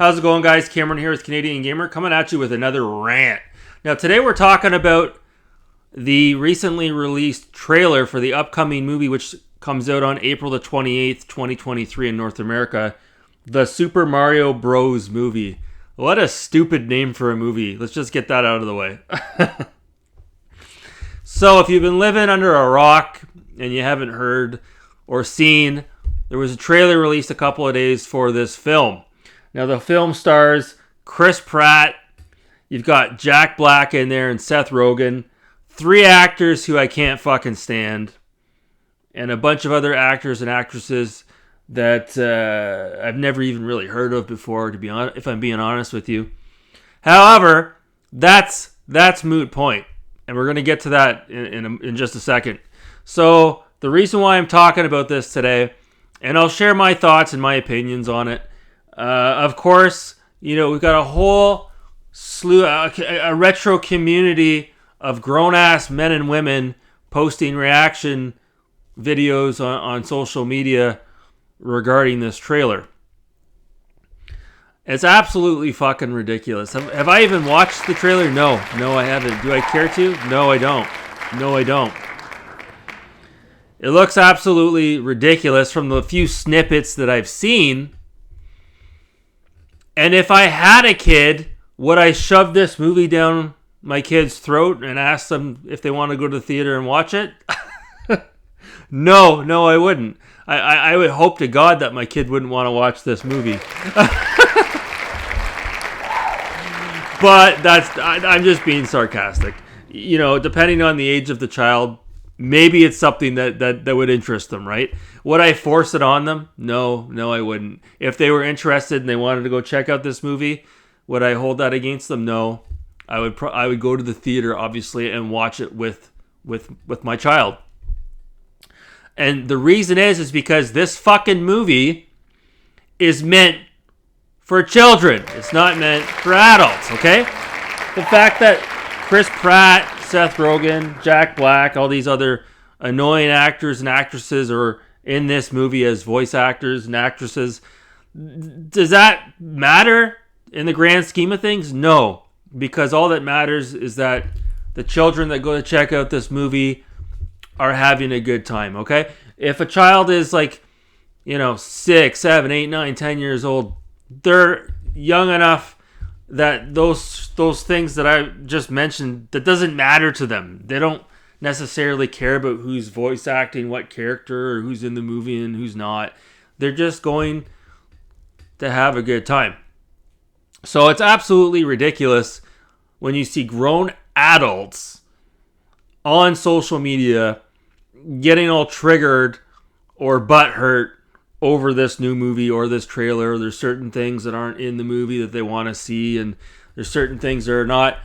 How's it going, guys? Cameron here with Canadian Gamer, coming at you with another rant. Now, today we're talking about the recently released trailer for the upcoming movie, which comes out on April the 28th, 2023 in North America, the Super Mario Bros. Movie. What a stupid name for a movie. Let's just get that out of the way. So, if you've been living under a rock and you haven't heard or seen, there was a trailer released a couple of days for this film. Now, the film stars Chris Pratt, you've got Jack Black in there and Seth Rogen, three actors who I can't fucking stand, and a bunch of other actors and actresses that I've never even really heard of before, to be honest, if I'm being honest with you. However, that's moot point, and we're going to get to that in just a second. So, the reason why I'm talking about this today, and I'll share my thoughts and my opinions on it. Of course, you know, we've got a whole slew, a retro community of grown-ass men and women posting reaction videos on social media regarding this trailer. It's absolutely fucking ridiculous. Have I even watched the trailer? No, I haven't. Do I care to? No, I don't. It looks absolutely ridiculous from the few snippets that I've seen. And if I had a kid, would I shove this movie down my kid's throat and ask them if they want to go to the theater and watch it? No, I wouldn't. I would hope to God that my kid wouldn't want to watch this movie. But I'm just being sarcastic. You know, depending on the age of the child, maybe it's something that would interest them, right? Would I force it on them? No, I wouldn't. If they were interested and they wanted to go check out this movie, would I hold that against them? No. I would go to the theater, obviously, and watch it with my child. And the reason is because this fucking movie is meant for children. It's not meant for adults, okay? The fact that Chris Pratt, Seth Rogen, Jack Black, all these other annoying actors and actresses are in this movie as voice actors and actresses, does that matter in the grand scheme of things? No, because all that matters is that the children that go to check out this movie are having a good time, okay? If a child is 6, 7, 8, 9, 10 years old, they're young enough that those things that I just mentioned, that doesn't matter to them. They don't necessarily care about who's voice acting what character or who's in the movie and who's not. They're just going to have a good time. So it's absolutely ridiculous when you see grown adults on social media getting all triggered or butthurt over this new movie or this trailer. There's certain things that aren't in the movie that they want to see, and there's certain things that are not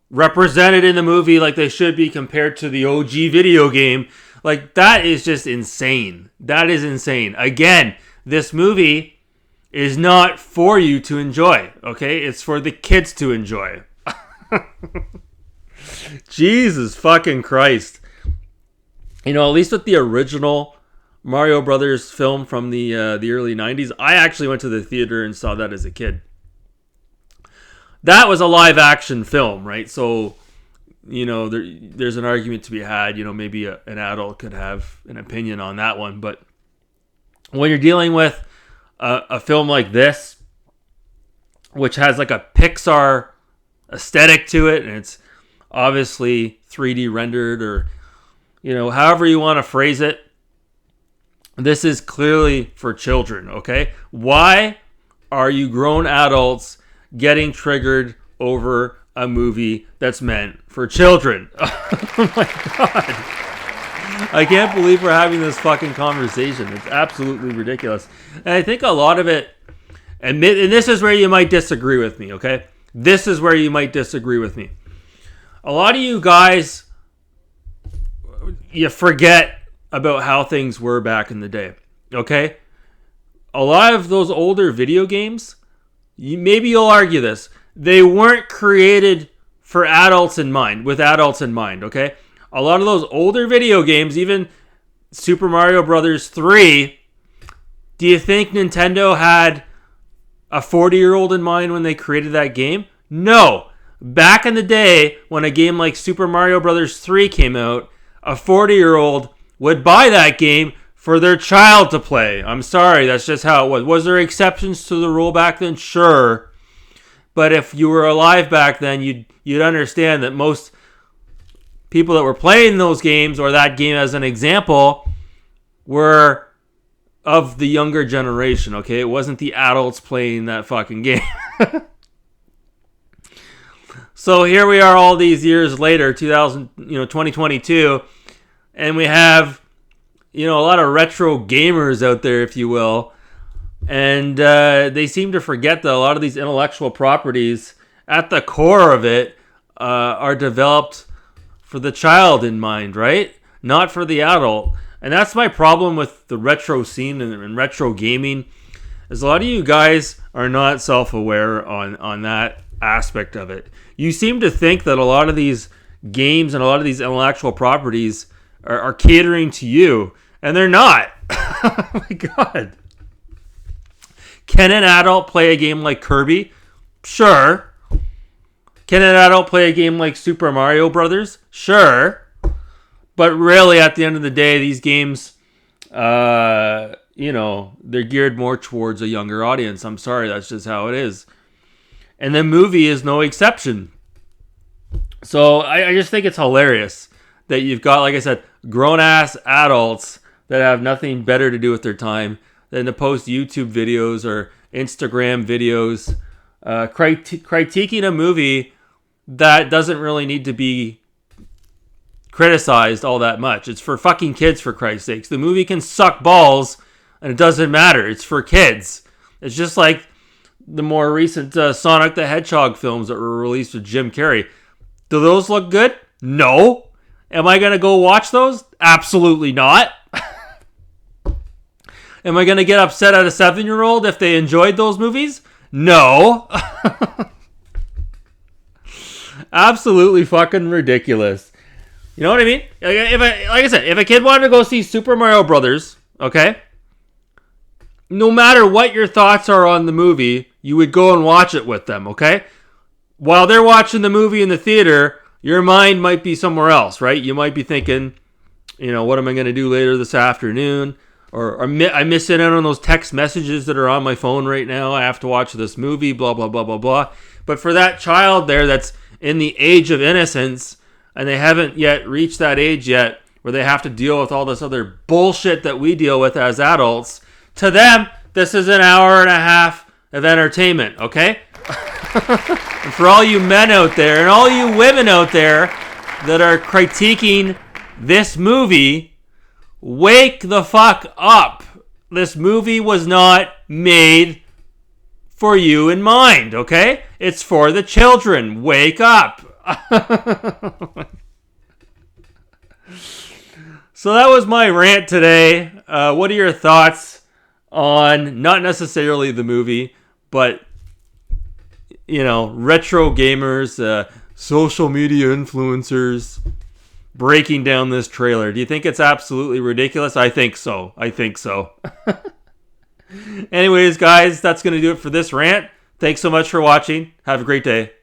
represented in the movie like they should be compared to the OG video game. Like, that is just insane. That is insane. Again, this movie is not for you to enjoy, okay? It's for the kids to enjoy. Jesus fucking Christ. You know, at least with the original Mario Brothers film from the early 90s, I actually went to the theater and saw that as a kid. That was a live action film, right? So, you know, there's an argument to be had. You know, maybe an adult could have an opinion on that one. But when you're dealing with a film like this, which has like a Pixar aesthetic to it, and it's obviously 3D rendered, or, you know, however you want to phrase it, this is clearly for children, okay? Why are you grown adults getting triggered over a movie that's meant for children? Oh my God. I can't believe we're having this fucking conversation. It's absolutely ridiculous. And I think a lot of it, and this is where you might disagree with me, okay? This is where you might disagree with me. A lot of you guys, you forget about how things were back in the day, okay? A lot of those older video games, maybe you'll argue this, they weren't created for adults in mind, with adults in mind, okay? A lot of those older video games, even Super Mario Brothers 3, Do you think Nintendo had a 40-year-old in mind when they created that game? No. Back in the day, when a game like Super Mario Bros. 3 came out, a 40-year-old would buy that game for their child to play. I'm sorry, that's just how it was. Was there exceptions to the rule back then? Sure. But if you were alive back then, you'd understand that most people that were playing those games, or that game as an example, were of the younger generation, okay? It wasn't the adults playing that fucking game. So here we are all these years later, 2022, and we have, a lot of retro gamers out there, if you will, and they seem to forget that a lot of these intellectual properties, at the core of it, are developed for the child in mind, right? Not for the adult. And that's my problem with the retro scene and retro gaming, is a lot of you guys are not self-aware on that aspect of it. You seem to think that a lot of these games and a lot of these intellectual properties are catering to you, and they're not. Oh my God. Can an adult play a game like Kirby? Sure. Can an adult play a game like Super Mario Brothers? Sure. But really, at the end of the day, these games, they're geared more towards a younger audience. I'm sorry, that's just how it is. And the movie is no exception. So I just think it's hilarious that you've got, like I said, grown-ass adults that have nothing better to do with their time than to post YouTube videos or Instagram videos critiquing a movie that doesn't really need to be criticized all that much. It's for fucking kids, for Christ's sakes. The movie can suck balls, and it doesn't matter. It's for kids. It's just like the more recent Sonic the Hedgehog films that were released with Jim Carrey. Do those look good? No. Am I going to go watch those? Absolutely not. Am I going to get upset at a 7-year-old if they enjoyed those movies? No. Absolutely fucking ridiculous. You know what I mean? If a kid wanted to go see Super Mario Brothers, okay? No matter what your thoughts are on the movie, you would go and watch it with them, okay? While they're watching the movie in the theater, your mind might be somewhere else, right? You might be thinking, what am I going to do later this afternoon? Or I'm missing out on those text messages that are on my phone right now. I have to watch this movie, blah, blah, blah, blah, blah. But for that child there that's in the age of innocence, and they haven't yet reached that age yet where they have to deal with all this other bullshit that we deal with as adults, to them, this is an hour and a half of entertainment, okay? And for all you men out there and all you women out there that are critiquing this movie, wake the fuck up. This movie was not made for you in mind, okay? It's for the children. Wake up. So that was my rant today. What are your thoughts on not necessarily the movie, but retro gamers, social media influencers breaking down this trailer? Do you think it's absolutely ridiculous? I think so. Anyways, guys, that's going to do it for this rant. Thanks so much for watching. Have a great day.